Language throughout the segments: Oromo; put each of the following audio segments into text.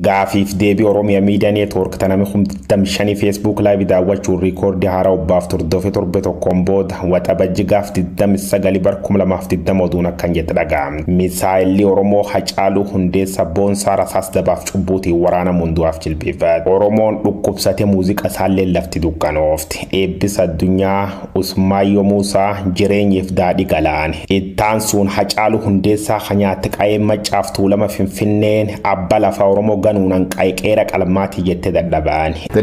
Gaafif deebii Oromiyaa Miidiyaa Neetwoork taname xumtamshanii Facebook live daawwachuu rikoordii haaraa obbaaf turdofe torbe tokkoon booda waxabajji gaaf 29 bar 2020 oduun akkan jette dhaga'amte. Misaayilli Oromoo Hacaaluu Hundeessaa Boonsaa rasaas dabaaf cubbuutii waraana munduwaaf jilbeeffate. Oromoon dhukkubsate muuziqaa isaallee lafti dukkanoofte. Eebbisa addunyaa Usmaayyoo Muusaa jireenyeef daadhii galaan. Ittaan sun Hacaaluu Hundeessaa kanyaatti qa'ee maccaaf tuulama Finfinneen abba lafa Oromoo that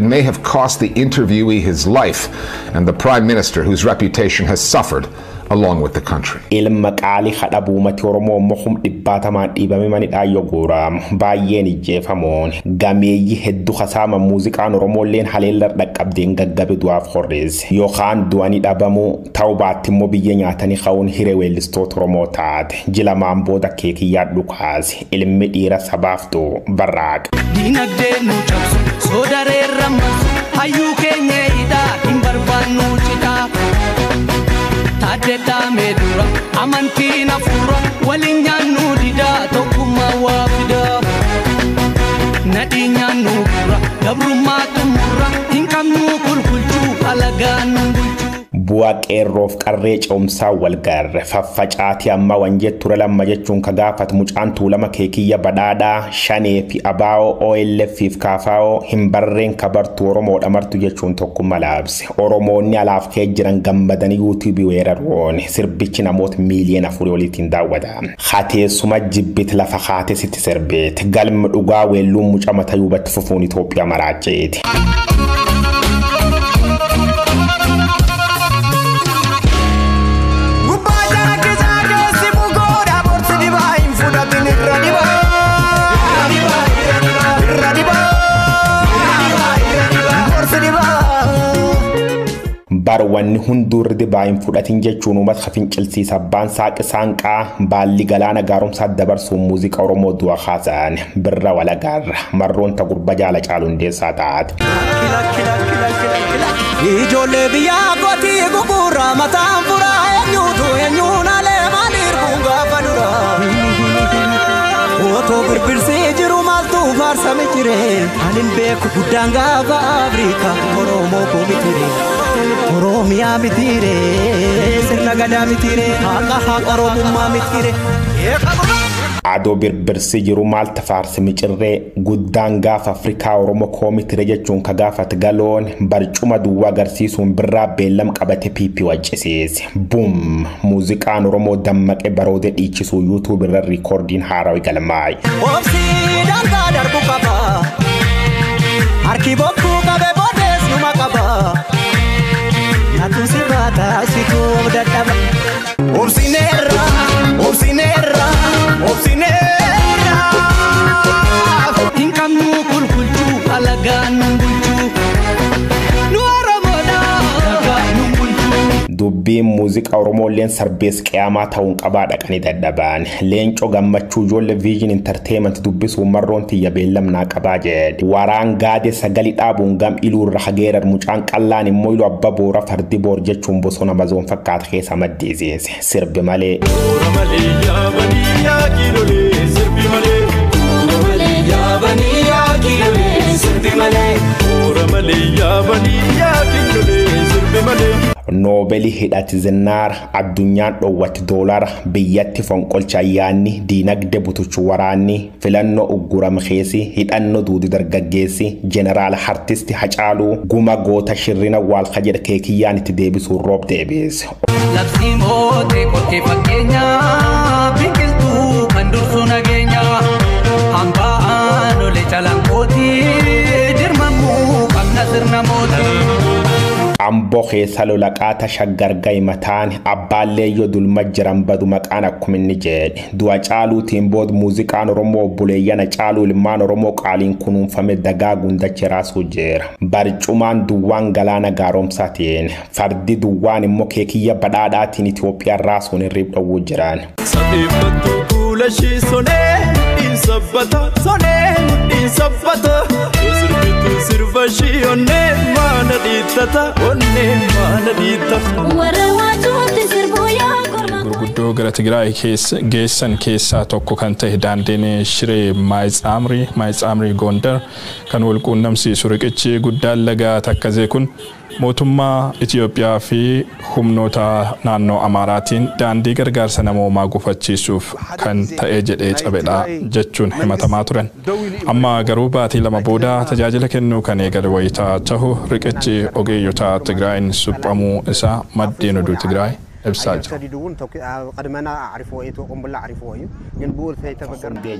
may have cost the interviewee his life and the Prime Minister, whose reputation has suffered along with the country. Ilma qaali khadabu mati Oromoo mokhum dhibbatamaan dhiibame manidhaa yoguuraam baay'een ijjeefamoon gameeyyi hedduu khasaama muuziqaan Oromooleen haleellar dhaqqabdeen gaggabe du'aaf horreesse yookaan du'anii dhabamuu ta'uu baatti immoo biyya nyaatanii ka'uun hiree weellistoota Oromoo taate jilamaan booda keekiyyaa dhukaase ilmi dhiira sabaaftuu barraaqa. Dinagdee nu cabsu soodareerra masu hayyuu keenya hidhaa hin barbaannu cidhaa. Tadeda medura amanti na fura walinyanu dida tokuma wafida nadinyanu fura gabruma tumura inkamnu kulkulchu alaganu bu'a qeerroof qarree coomsaa walgarre faffacaati amma wanjee ture lamma jechuun ka gaafat mucaan tuulama keekiyya badhaadhaa shanee fi abaa'oo OLF fi kaafaa'oo hin barreen kabartuu Oromoodha martu jechuun tokkummaa laabse. Oromoonni alaaf kee jiran gammadanii YouTube weeraruun sirbichi namoota miiliyoona 4 oliitiin daawwata. Hateessuma jibbit lafa haatesitti sirbeet galma dhugaa weelluun mucaa mataa yubatti fufuun Itoophiyaa maraacheeti. Barwanni hundur dibaayin fudhatin jechuun uummata hafincilsiisa abbaan saaqi saanqaa baalli galaana gaaromsaa dabarsuun muuziqaa Oromoo du'a haasa'an birra walagaarra marroon ta gurba jaala Hacaaluu Hundeessaa taate. Ijoollee biyyaa gootii gugurraa mataan furaa eenyuun alee maaliir gaafa duraa. Otoo birbirsee jiru maaltu faarsame jiree anin beeku guddaan gaafa Afrikaa Oromoo koomitire. Oromia mitire, sirna gadaa mitire, haqa Oromummaa mitire. Adoo birbirsi jiru maal tafaarsi micirree guddaan gaafa Afrikaa Oromoo koomitire jechuun ka gaafat galoon barcuma duwwaa agarsiisuun birraa beellam qabate piipi waccisiise. Boom! Muuziqaan Oromoo dammaqee baroode dhiichisuu YouTube irra rikoordiin haarawii galmaa'e. Obsii dangaa darbu qaba. Harki bokkuu qabe boodees numa qaba. Natusibata situ dadaba. Obsinera. Inkamu kulkulchu alaganu bulchu. Nuaramoda alaganu bulchu. Dubbiin muuziqaa Oromooleen sarbees qiyaamaa ta'uun qabaa dhaqanii dadhabaan. Leencoo gammachuu ijoollee Vision Entertainment dubbisuu marroon tiyya beellamnaa qabaa jedhe. Waraan gaade sagali dhaabuun gam iluurra hageerar mucaan qallaan immoo ilu abba boora fardi boor jechuun bosona bazoon fakkaata keessa maddeeseese. Sirbi malee. Noobeli hidhati zinnaar addunyaan dhoowwatti doolara biyyatti fonqolcha ayyaanni diinagde butuchu waraanni filannoo uggurame keesi hidhanno duudi dargaggeessi jeneraal artisti Hacaaluu guma goota shirrina wal khajir keekiyyaan itti deebisuu roob deebiise. Labsi moote kote fakkeenya biqiltuu kan dursu nageenya hambaan ole calankooti dirmamuu qabna sirna mootii. Ambo keessa lolaqaata shaggargay mataan abbaallee yoo dulma jiran badu maqaan akkuma inni jedhe du'a Hacaaluutiin bood muuziqaan Oromoo buleeyyan Hacaaluu ilmaan Oromoo qaaliin kunuunfame dagaaguun dachee raasuu jeera. Barcumaan duwwaan galaana gaaromsaatiin fardi duwwaan immoo keekiyya badhaadhaatiin Itoophiyaa raasuun irriib dhowwuu jiran. Sirvashi onne mana ditata. gurguddoo gara Tigraay geessan keessaa tokko kan ta'e daandiin Shiree Maayitsaamrii Gondar kan wal quunnamsiisu riqichi guddaan laga Takkazee kun mootummaa Itoophiyaa fi humnoota naannoo Amaaraatiin daandii gargaarsa namoomaa gufachiisuuf kan ta'e jedhee cabedha jechuun himatamaa turan. Amma garuu baatii lama booda tajaajila kennuu kan eegale wayitaa ta'u riqichi ogeeyyota Tigraayin suphamuu isaa maddeen oduu Tigraay ibsaa jira.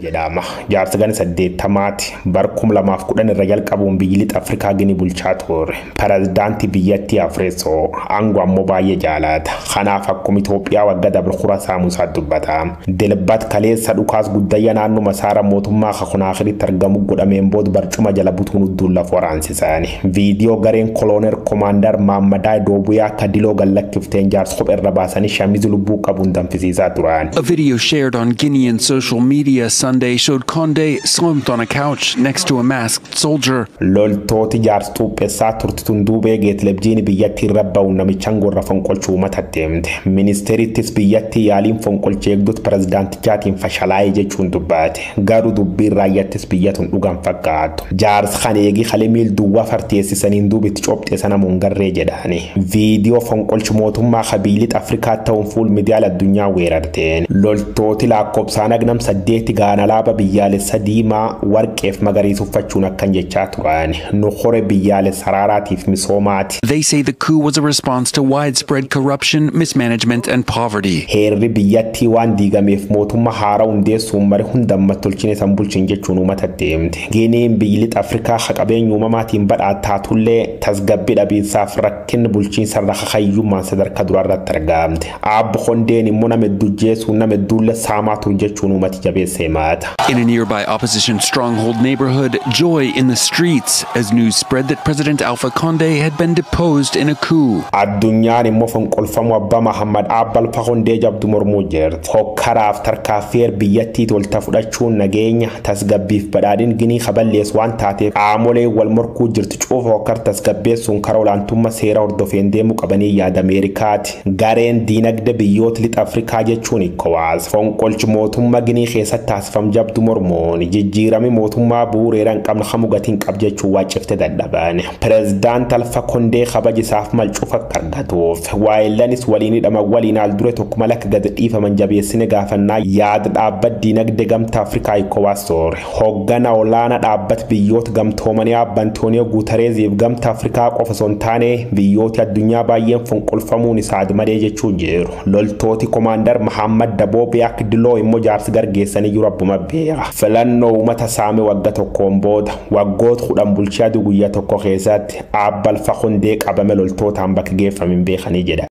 jedhama jaarsa gana 80 bar 2010 irra jalqabuun biyyi lixa Afrikaa gini bulchaa ture. Pirezidaantii biyyattii Afreesoo aangoo ammoo baay'ee jaalata. Kanaaf akkuma Itoophiyaa waggaa dabre Kura Saamusaa dubbata. Dilbat kaleessa dhukaas guddayya naannoo masaara mootummaa Kakunaakiritti argamu godhameen booda barcuma jala butuun udduun lafa waraansisaani. Viidiyoo gareen kolooner Koomaandar Maammadaa Doobuyaa akka diloo gallakkifteen jaarsa kopheerra baasanii shamizi lubbuu qabuun danfisiisaa turan. A video shared on Guinean social media Sunday showed Condé slumped on a couch next to a masked soldier. Loltooti jaarsa xuupheessaa turtituun duubee geetlebjiin biyyattii rabba'uun namichaan gorra fonqolchuu matatteemte. Ministeerittis biyyattii yaaliin fonqolchee eegdota pirezidaantichaatiin fashalaa'ee jechuun dubbaate. Garuu dubbiin raayyattis biyyatuun dhugaan fakkaatu. Jaarsa kan eegi kalemiil duwwaa farteessisaniin duubitti cophxee sana mongarree jedhaani. Viidiyoo fonqolchi mootummaa kabiilixa Afrikaa ta'uun fuul miidiyaa addunyaa weerarteen. Loltooti lakkoofsaan agnam 8 gaana laaba biyyaalessa diimaa warqeef magariisa uffachuun akkan jechaa turan. Nuhore biyyaalessa haraaraatiif misoomaati. They say the coup was a response to widespread corruption, mismanagement and poverty. Heerri biyyattii waan diigameef mootummaa haaraa hundeessuun mari hundammat tolchine san bulchin jechuun uummatatti. Giniin biyyi lixa Afrikaa qabeenya uumamaatiin badhaataatullee tasgabbii dhabiinsaaf rakkinni bulchiinsa irra kakayyummaan sadarkaa duraarratti argamte. Abbo Kondeen immoo nama dujjeessuun nama duulle saamaa ture jechuun uummati jabeessee maata. In a nearby opposition stronghold neighborhood, joy in the streets as news spread that President Alpha Condé had been deposed in a coup. Addunyaan immoo fonqolfamuu abbaa Mahammad Alpha Condé jabdu mormuu jirti. Hokkaraaf tarkaanfii biyyattii tolta fudhachuun nageenya tasgabbiif badhaadhin Ginii kaballees waan taateef qaamolee wal morkuu jirti cuufa hokkar tasgabbeessuun karaa olaantummaa seera hordofeen deemuu qabanii yaada Ameerikaati. Gareen diinagdee biyyoota lixa Afrikaa jechuun ECOWAS fonqolchi mootummaa Ginii keessatti taasifam jabdu mormuun jijjiirame mootummaa bu'uureeraan qabna hamu gatiin qab jechuun waacifte dadhaban. Pirezidaant Alpha Condé kabajisaaf malcuuf akka argatuuf waayilanis waliin hidhama waliin al dure tokko malaka gad dhiifaman jabeessine gaafannaa yaada dhaabbat diinagdee gamtaa Afrikaa ECOWAS ture. Hoggana olaanaa dhaabbat biyyoota gamtoomanii Abba Antooniyoo Guutareeziif gamtaa Afrikaa qofa osoo hin taane biyyoota addunyaa baay'een fonqolfamuun isaa malee jechuun jiru. Loltooti Koomaandar Mahammad Daboobee akka diloo immoo jaarsi gargeessanii jiru abbuma beeka. Filannoo uummata saame wagga tokkoon booda waggoota 10 bulchaa guyyaa tokko keessatti Abba Alpha Condé qabame loltootaan bakka geeffamin beekanii jedha.